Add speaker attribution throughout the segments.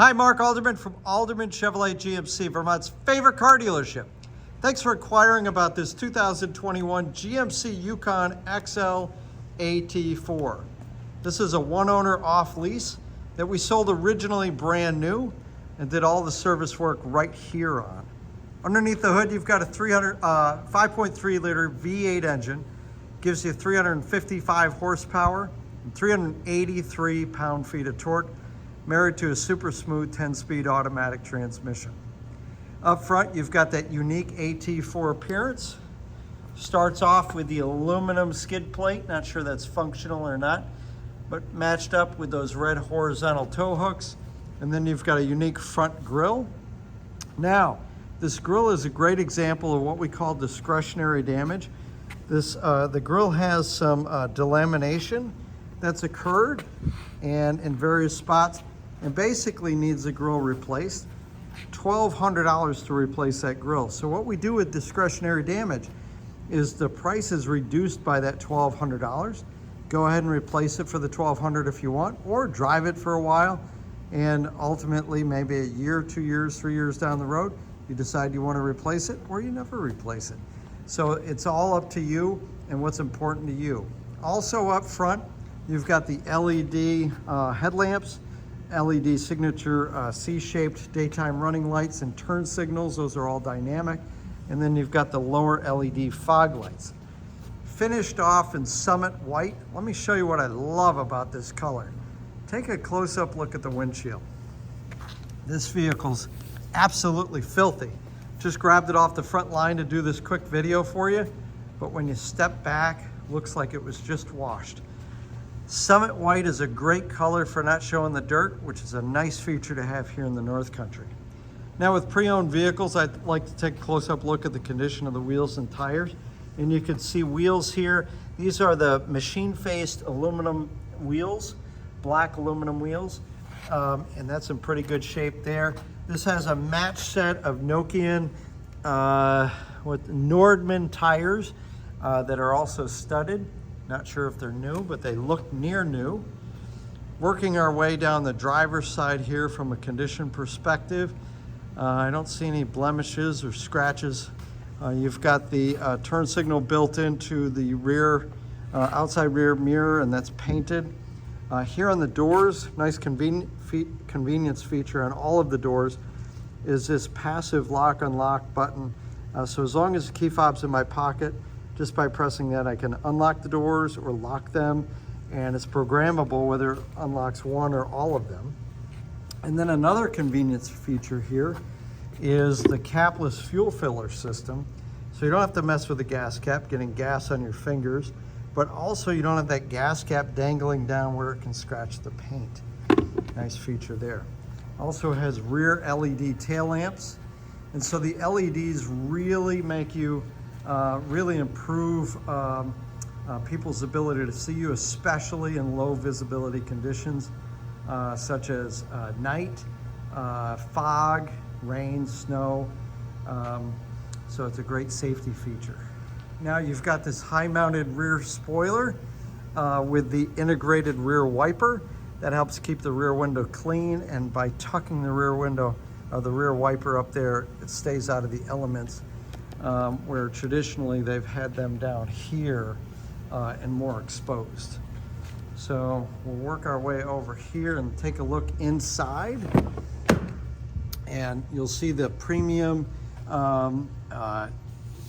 Speaker 1: Hi, Mark Alderman from Alderman Chevrolet GMC, Vermont's favorite car dealership. Thanks for inquiring about this 2021 GMC Yukon XL AT4. This is a one-owner off-lease that we sold originally brand new and did all the service work right here on. Underneath the hood, you've got a 5.3-liter V8 engine, gives you 355 horsepower and 383 pound-feet of torque, married to a super smooth 10-speed automatic transmission. Up front, you've got that unique AT4 appearance. Starts off with the aluminum skid plate, not sure that's functional or not, but matched up with those red horizontal tow hooks. And then you've got a unique front grille. Now, this grille is a great example of what we call discretionary damage. The grille has some delamination that's occurred and in various spots, and basically needs the grille replaced. $1,200 to replace that grille. So what we do with discretionary damage is the price is reduced by that $1,200. Go ahead and replace it for the $1,200 if you want, or drive it for a while, and ultimately maybe a year, 2 years, 3 years down the road, you decide you want to replace it, or you never replace it. So it's all up to you and what's important to you. Also up front, you've got the LED headlamps, LED signature C-shaped daytime running lights and turn signals. Those are all dynamic. And then you've got the lower LED fog lights. Finished off in Summit White. Let me show you what I love about this color. Take a close-up look at the windshield. This vehicle's absolutely filthy. Just grabbed it off the front line to do this quick video for you. But when you step back, looks like it was just washed. Summit White is a great color for not showing the dirt, which is a nice feature to have here in the North Country. Now with pre-owned vehicles, I'd like to take a close-up look at the condition of the wheels and tires. And you can see wheels here. These are the machine-faced aluminum wheels, black aluminum wheels, and that's in pretty good shape there. This has a match set of Nokian Nordman tires that are also studded. Not sure if they're new, but they look near new. Working our way down the driver's side here from a condition perspective, I don't see any blemishes or scratches. You've got the turn signal built into the rear, outside rear mirror, and that's painted. Here on the doors, nice convenience feature on all of the doors is this passive lock-unlock button. So as long as the key fob's in my pocket, just by pressing that, I can unlock the doors or lock them, and it's programmable whether it unlocks one or all of them. And then another convenience feature here is the capless fuel filler system. So you don't have to mess with the gas cap, getting gas on your fingers, but also you don't have that gas cap dangling down where it can scratch the paint. Nice feature there. Also has rear LED tail lamps. And so the LEDs really make you really improve people's ability to see you, especially in low visibility conditions, such as night, fog, rain, snow. So it's a great safety feature. Now you've got this high-mounted rear spoiler with the integrated rear wiper that helps keep the rear window clean, and by tucking the rear window, the rear wiper up there, it stays out of the elements. Where traditionally they've had them down here and more exposed. So we'll work our way over here and take a look inside, and you'll see the premium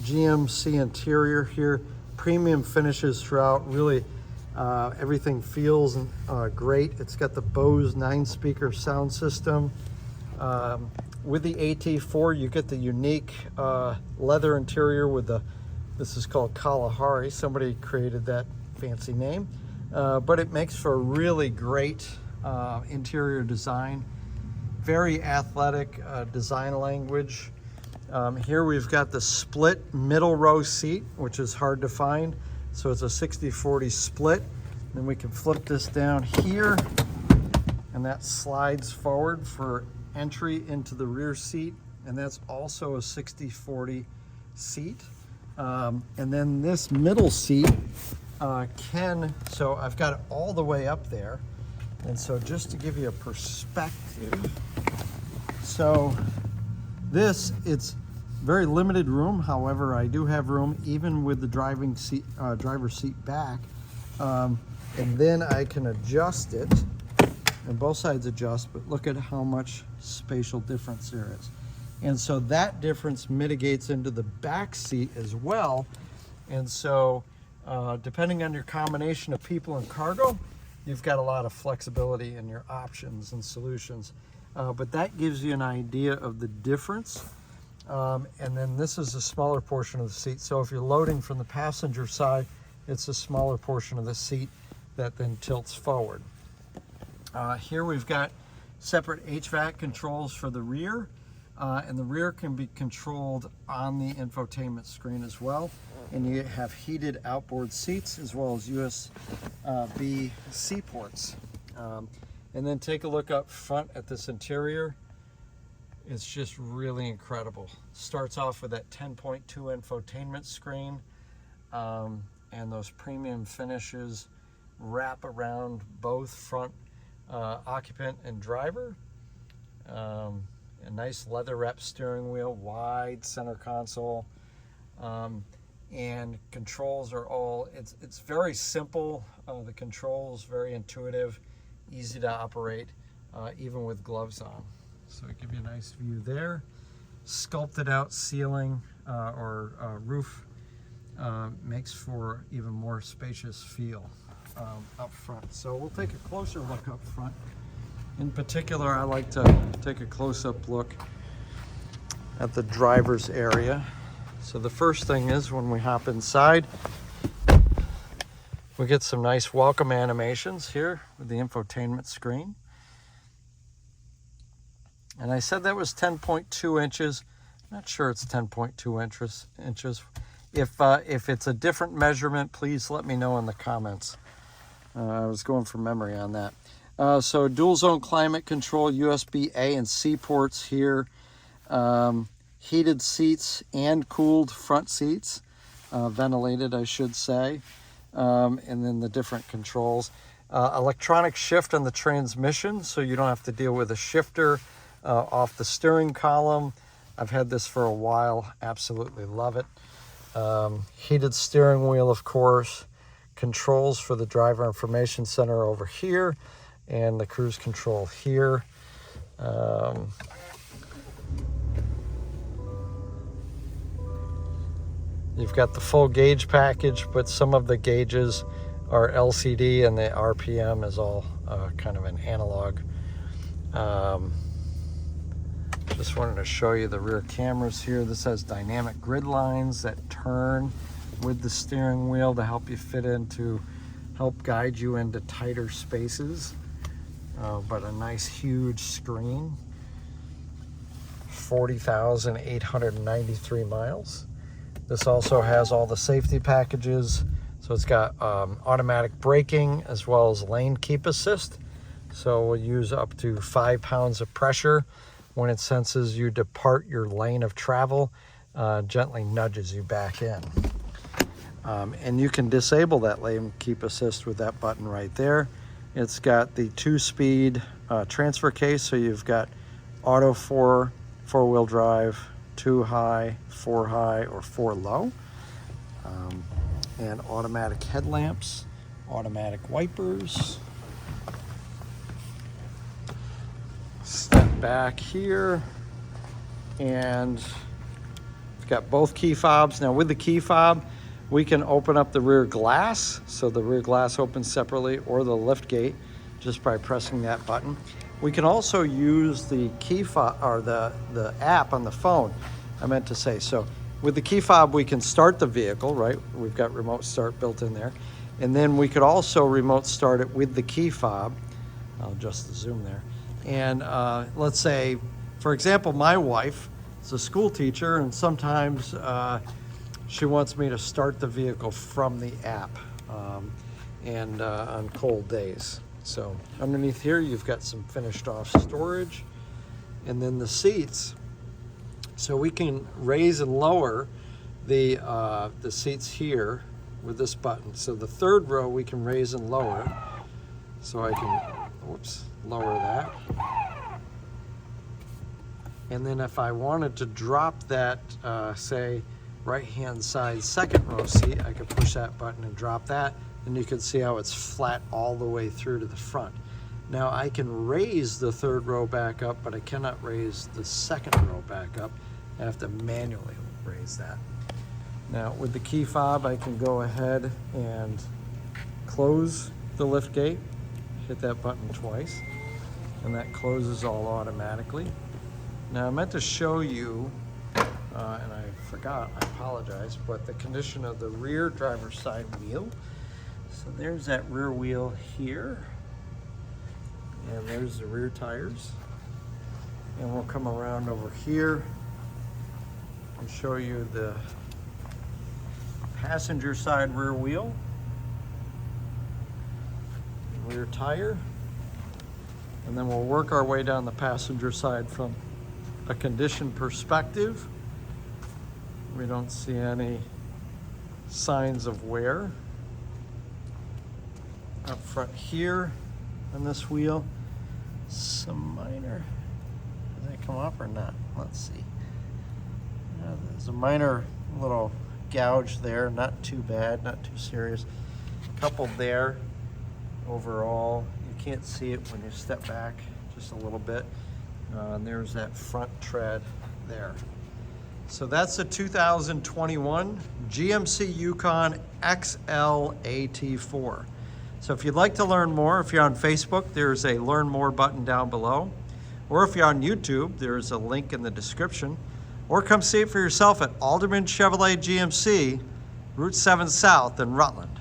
Speaker 1: GMC interior here. Premium finishes throughout. Really everything feels great. It's got the Bose 9-speaker sound system. With the AT4, you get the unique leather interior with this is called Kalahari. Somebody created that fancy name. But it makes for a really great interior design. Very athletic design language. Here we've got the split middle row seat, which is hard to find. So it's a 60-40 split. Then we can flip this down here, and that slides forward for entry into the rear seat, and that's also a 60-40 seat. And then this middle seat so I've got it all the way up there, and so just to give you a perspective, So it's very limited room. However, I do have room even with the driver's seat back. And then I can adjust it, and both sides adjust, but look at how much spatial difference there is. And so that difference mitigates into the back seat as well. And so depending on your combination of people and cargo, you've got a lot of flexibility in your options and solutions. But that gives you an idea of the difference. And then this is a smaller portion of the seat. So if you're loading from the passenger side, it's a smaller portion of the seat that then tilts forward. Here we've got separate HVAC controls for the rear, and the rear can be controlled on the infotainment screen as well. And you have heated outboard seats as well as USB-C ports. And then take a look up front at this interior. It's just really incredible. Starts off with that 10.2 infotainment screen, and those premium finishes wrap around both front occupant and driver. A nice leather wrapped steering wheel, wide center console, and controls are all, it's very simple. The controls very intuitive, easy to operate, even with gloves on. So I give you a nice view there. Sculpted out ceiling or roof makes for even more spacious feel up front. So we'll take a closer look up front. In particular, I like to take a close-up look at the driver's area. So the first thing is when we hop inside, we get some nice welcome animations here with the infotainment screen. And I said that was 10.2 inches. I'm not sure it's 10.2 inches. If it's a different measurement, please let me know in the comments. I was going from memory on that. So dual zone climate control, USB A and C ports here. Heated seats and cooled front seats. Ventilated, I should say. And then the different controls. Electronic shift on the transmission, so you don't have to deal with a shifter off the steering column. I've had this for a while, absolutely love it. Heated steering wheel, of course. Controls for the driver information center over here, and the cruise control here. You've got the full gauge package, but some of the gauges are LCD and the RPM is all kind of an analog. Just wanted to show you the rear cameras here. This has dynamic grid lines that turn with the steering wheel to help you help guide you into tighter spaces. But a nice huge screen, 40,893 miles. This also has all the safety packages. So it's got automatic braking as well as lane keep assist. So we'll use up to 5 pounds of pressure when it senses you depart your lane of travel, gently nudges you back in. And you can disable that lane keep assist with that button right there. It's got the 2-speed transfer case, so you've got auto four-wheel drive, 2 high, 4 high, or 4 low. And automatic headlamps, automatic wipers. Step back here, and it's got both key fobs. Now with the key fob, we can open up the rear glass, so the rear glass opens separately, or the lift gate just by pressing that button. We can also use the key fob, or the app on the phone, I meant to say. So with the key fob, we can start the vehicle, right? We've got remote start built in there. And then we could also remote start it with the key fob. I'll adjust the zoom there. And let's say, for example, my wife is a school teacher, and sometimes she wants me to start the vehicle from the app on cold days. So underneath here, you've got some finished off storage, and then the seats. So we can raise and lower the seats here with this button. So the third row we can raise and lower. So I can, lower that. And then if I wanted to drop that, say, right-hand side second row seat, I could push that button and drop that, and you can see how it's flat all the way through to the front. Now I can raise the third row back up, but I cannot raise the second row back up. I have to manually raise that. Now with the key fob, I can go ahead and close the lift gate, hit that button twice, and that closes all automatically. Now I meant to show you, and I forgot, I apologize, but the condition of the rear driver's side wheel. So there's that rear wheel here, and there's the rear tires. And we'll come around over here and show you the passenger side rear wheel, rear tire, and then we'll work our way down the passenger side from a condition perspective. We don't see any signs of wear. Up front here on this wheel, some minor, does that come up or not? Let's see. There's a minor little gouge there, not too bad, not too serious. Couple there. Overall, you can't see it when you step back just a little bit. And there's that front tread there. So that's the 2021 GMC Yukon XL AT4. So if you'd like to learn more, if you're on Facebook, there's a Learn More button down below. Or if you're on YouTube, there's a link in the description. Or come see it for yourself at Alderman Chevrolet GMC, Route 7 South in Rutland.